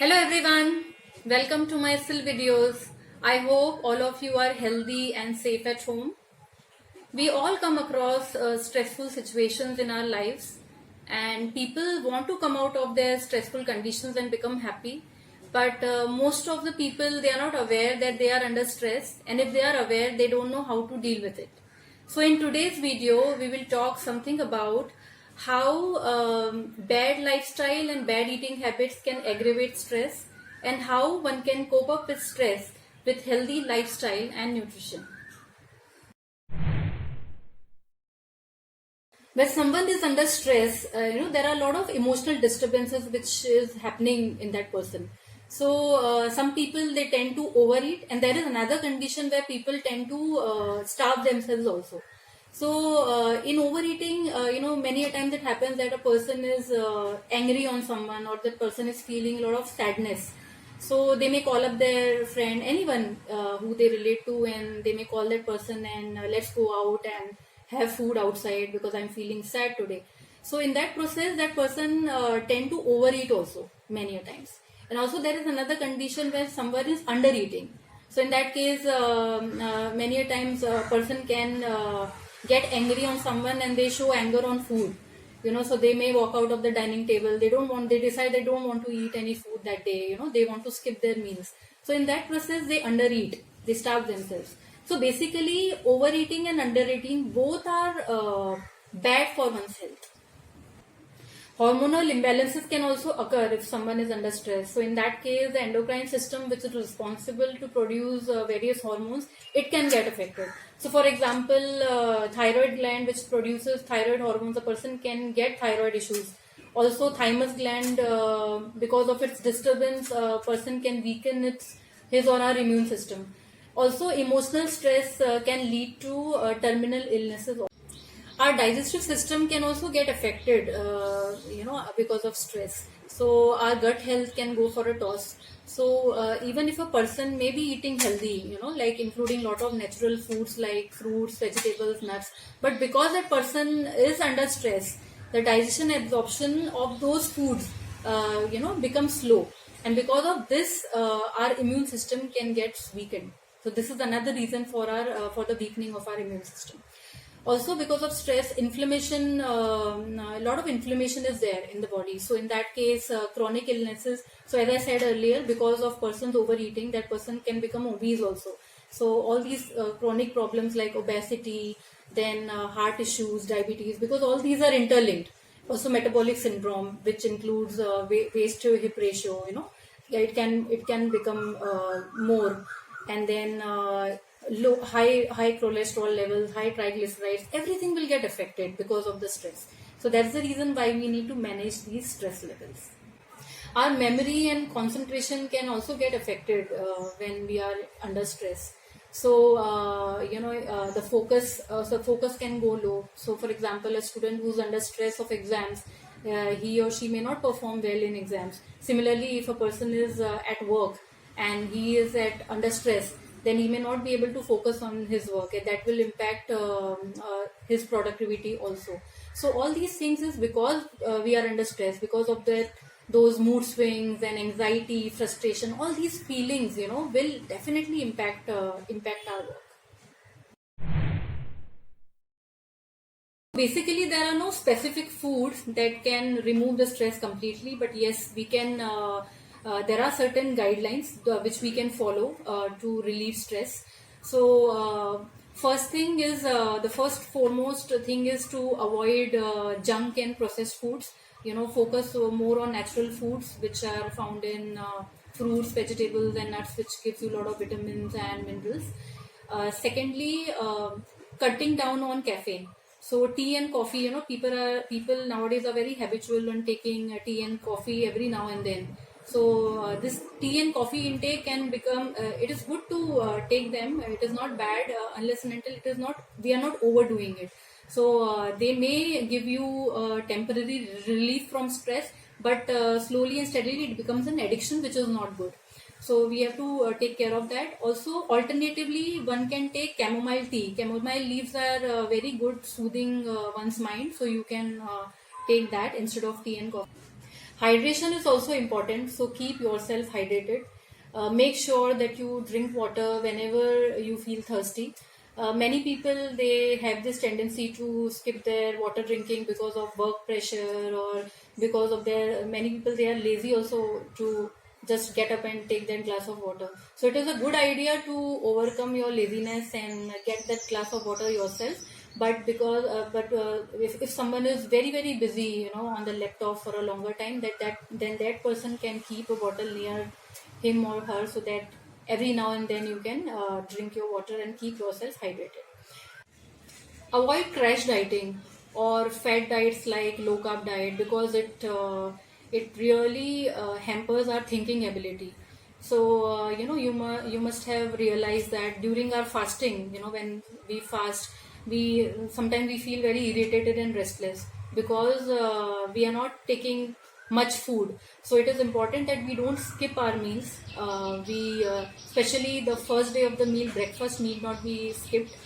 Hello everyone, welcome to my still videos. I hope all of you are healthy and safe at home. We all come across stressful situations in our lives, and people want to come out of their stressful conditions and become happy. But most of the people, they are not aware that they are under stress, and if they are aware, they don't know how to deal with it. So in today's video, we will talk something about how bad lifestyle and bad eating habits can aggravate stress, and how one can cope up with stress with healthy lifestyle and nutrition. When someone is under stress, there are a lot of emotional disturbances which is happening in that person. So some people, they tend to overeat, and there is another condition where people tend to starve themselves also. So in overeating, many a times it happens that a person is angry on someone, or that person is feeling a lot of sadness. So they may call up their friend, anyone who they relate to, and they may call that person and let's go out and have food outside because I'm feeling sad today. So in that process, that person tend to overeat also many a times. And also there is another condition where someone is under eating. So in that case, many a times a person can get angry on someone and they show anger on food. So they may walk out of the dining table. They decide they don't want to eat any food that day. They want to skip their meals. So in that process, they undereat. They starve themselves. So basically, overeating and undereating both are bad for one's health. Hormonal imbalances can also occur if someone is under stress. So in that case, the endocrine system, which is responsible to produce various hormones, it can get affected. So for example, thyroid gland, which produces thyroid hormones, a person can get thyroid issues. Also thymus gland, because of its disturbance, a person can weaken his or her immune system. Also emotional stress can lead to terminal illnesses. Our digestive system can also get affected because of stress. So our gut health can go for a toss. So even if a person may be eating healthy, like including lot of natural foods like fruits, vegetables, nuts, but because that person is under stress, the digestion absorption of those foods becomes slow, and because of this our immune system can get weakened. So this is another reason for the weakening of our immune system. Also because of stress, inflammation, a lot of inflammation is there in the body. So in that case, chronic illnesses, so as I said earlier, because of persons overeating, that person can become obese also. So all these chronic problems like obesity, then heart issues, diabetes, because all these are interlinked. Also metabolic syndrome, which includes waist to hip ratio, it can become more. And then high cholesterol levels, high triglycerides, everything will get affected because of the stress. So that's the reason why we need to manage these stress levels. Our memory and concentration can also get affected when we are under stress. So the focus can go low. So for example, a student who's under stress of exams, he or she may not perform well in exams. Similarly, if a person is at work and he is under stress, then he may not be able to focus on his work, and that will impact his productivity also. So all these things is because we are under stress, because of those mood swings and anxiety, frustration, all these feelings will definitely impact our work. Basically, there are no specific foods that can remove the stress completely, but yes, we can. There are certain guidelines which we can follow to relieve stress. So, first thing is the first foremost thing is to avoid junk and processed foods. Focus more on natural foods which are found in fruits, vegetables, and nuts, which gives you a lot of vitamins and minerals. Secondly, cutting down on caffeine. So tea and coffee, people nowadays are very habitual on taking tea and coffee every now and then. So this tea and coffee intake can become. It is good to take them. It is not bad unless and until it is not. We are not overdoing it. So they may give you temporary relief from stress, but slowly and steadily it becomes an addiction, which is not good. So we have to take care of that. Also, alternatively, one can take chamomile tea. Chamomile leaves are very good, soothing one's mind. So you can take that instead of tea and coffee. Hydration is also important, so keep yourself hydrated. Make sure that you drink water whenever you feel thirsty. Many people, they have this tendency to skip their water drinking because of work pressure, or because of their, many people, they are lazy also to just get up and take that glass of water. So it is a good idea to overcome your laziness and get that glass of water yourself. But if someone is very busy, on the laptop for a longer time, then that person can keep a bottle near him or her, so that every now and then you can drink your water and keep yourself hydrated. Avoid crash dieting or fat diets like low carb diet, because it really hampers our thinking ability. So you must have realized that during our fasting, when we fast, we sometimes we feel very irritated and restless, because we are not taking much food. So it is important that we don't skip our meals. We Especially the first day of the meal, breakfast need not be skipped.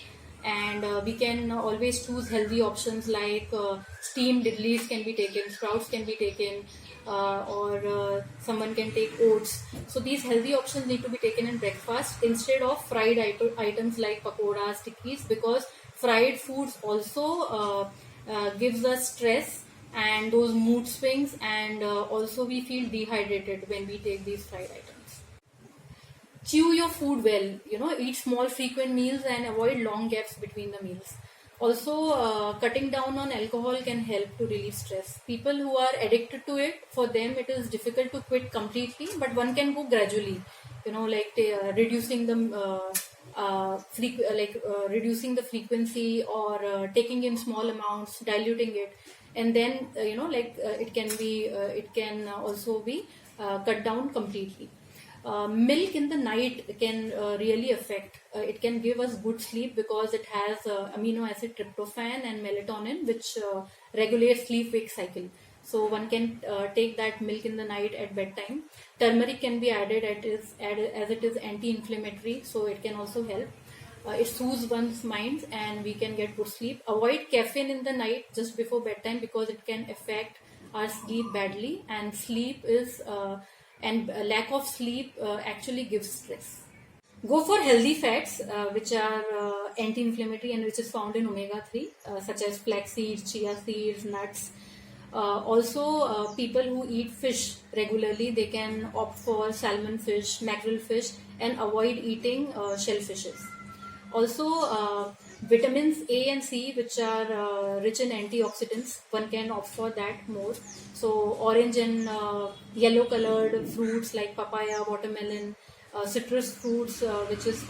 And we can always choose healthy options like steamed idlis can be taken, sprouts can be taken, or someone can take oats. So these healthy options need to be taken in breakfast instead of fried items like pakoras, tikkis, because fried foods also gives us stress and those mood swings, and also we feel dehydrated when we take these fried items. Chew your food well, eat small frequent meals and avoid long gaps between the meals. Also, cutting down on alcohol can help to relieve stress. People who are addicted to it, for them it is difficult to quit completely, but one can go gradually, like reducing the reducing the frequency, or taking in small amounts, diluting it, and then it can also be cut down completely. Milk in the night can really affect. It can give us good sleep because it has amino acid tryptophan and melatonin, which regulates sleep-wake cycle. So one can take that milk in the night at bedtime. Turmeric can be added as it is anti-inflammatory, so it can also help. It soothes one's mind and we can get good sleep. Avoid caffeine in the night just before bedtime, because it can affect our sleep badly, and lack of sleep actually gives stress. Go for healthy fats, which are anti-inflammatory and which is found in omega-3, such as flax seeds, chia seeds, nuts. Also, people who eat fish regularly, they can opt for salmon fish, mackerel fish, and avoid eating shellfishes. Also, vitamins A and C, which are rich in antioxidants, one can opt for that more. So orange and yellow colored fruits like papaya, watermelon, citrus fruits, which is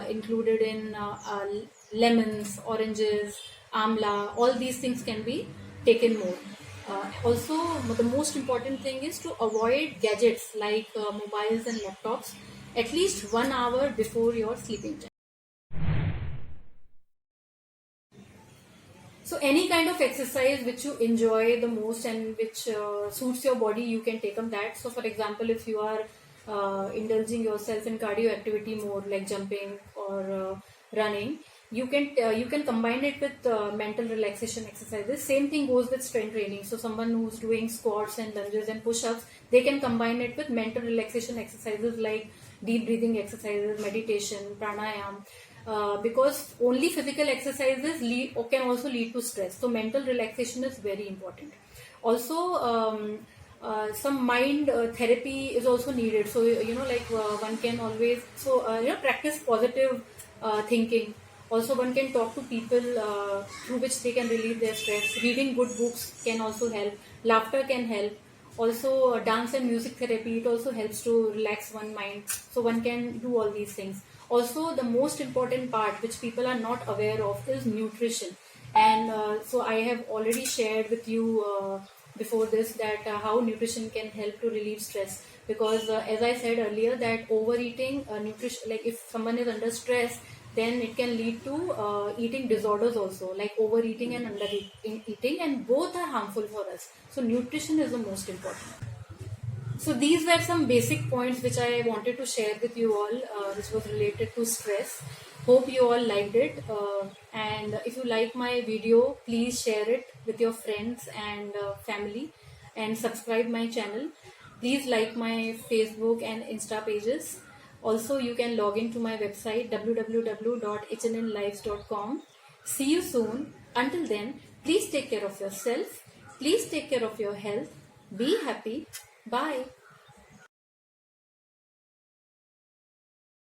included in lemons, oranges, amla, all these things can be taken more. Also, the most important thing is to avoid gadgets like mobiles and laptops at least 1 hour before your sleeping time. So any kind of exercise which you enjoy the most and which suits your body, you can take up that. So for example, if you are indulging yourself in cardio activity more like jumping or running, you can combine it with mental relaxation exercises. Same thing goes with strength training. So someone who's doing squats and lunges and push-ups, they can combine it with mental relaxation exercises like deep breathing exercises, meditation, pranayam. Because only physical exercises can also lead to stress. So mental relaxation is very important. Also, some mind therapy is also needed. So one can always practice positive thinking. Also, one can talk to people through which they can relieve their stress. Reading good books can also help. Laughter can help. Also, dance and music therapy, it also helps to relax one mind. So one can do all these things. Also, the most important part which people are not aware of is nutrition. And so I have already shared with you before this that how nutrition can help to relieve stress. Because as I said earlier, that overeating, nutrition, like if someone is under stress, then it can lead to eating disorders also, like overeating and undereating, and both are harmful for us. So nutrition is the most important. So these were some basic points which I wanted to share with you all, which was related to stress. Hope you all liked it. And if you like my video, please share it with your friends and family. and subscribe my channel. Please like my Facebook and Insta pages. Also, you can log into my website www.hnlives.com. See you soon. Until then, please take care of yourself. Please take care of your health. Be happy. Bye.